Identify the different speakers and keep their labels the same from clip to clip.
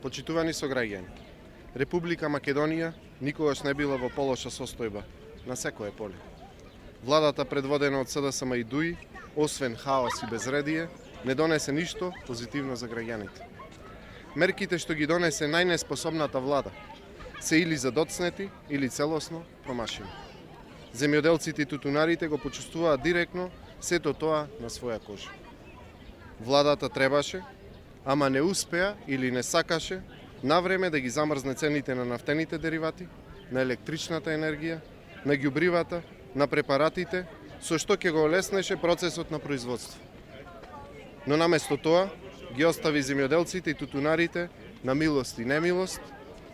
Speaker 1: Почитувани сограѓани, Република Македонија никогаш не била во полоша состојба на секое поле. Владата предводена од СДСМ и ДУИ, освен хаос и безредие, не донесе ништо позитивно за граѓаните. Мерките што ги донесе најнеспособната влада се или задоцнети или целосно промашени. Земјоделците и тутунарите го почувствуваат директно сето тоа на своја кожа. Владата требаше, ама не успеа или не сакаше на време да ги замрзне цените на нафтените деривати, на електричната енергија, на ѓубривата, на препаратите, со што ќе го олеснеше процесот на производство. Но наместо тоа ги остави земјоделците и тутунарите на милост и немилост,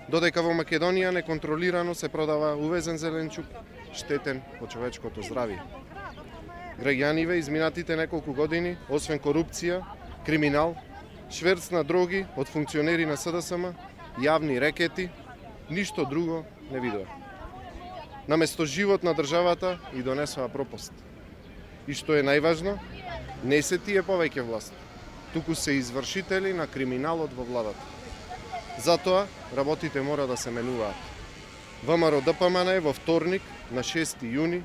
Speaker 1: додека во Македонија неконтролирано се продава увезен зеленчук, штетен по човечкото здравје. Граѓаниве изминатите неколку години, освен корупција, криминал, шверц на дроги од функционери на СДСМ, јавни рекети, ништо друго не видоа. Наместо живот на државата и донесоа пропаст. И што е најважно, не се тие повеќе власт, туку се извршители на криминалот во владата. Затоа работите мора да се менуваат. ВМРО ДПМН во вторник на 6 јуни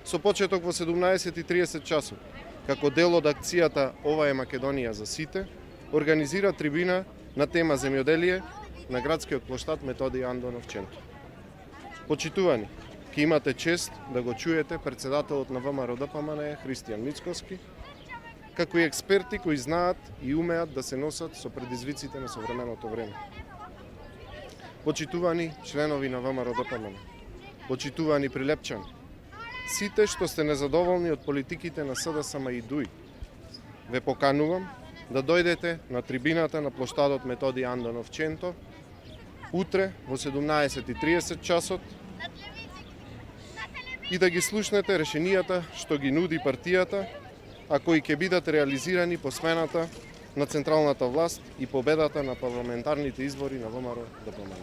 Speaker 1: со почеток во 17:30 часот, како дел од акцијата Ова е Македонија за сите, организира трибина на тема земјоделие на градскиот плоштад Методи Андонов Ченто. Почитувани, ќе имате чест да го чуете председателот на ВМРО ДПМН Христијан Мицкоски, како и експерти кои знаат и умеат да се носат со предизвиците на современото време. Почитувани членови на ВМРО ДПМН, почитувани прилепчани, сите што сте незадоволни од политиките на СДСМ и ДУИ, ве поканувам да дојдете на трибината на плоштадот Методи Андонов Ченто утре во 17:30 часот и да ги слушнете решенијата што ги нуди партијата, а кои ќе бидат реализирани по смената на централната власт и победата на парламентарните избори на ВМРО ДПМН.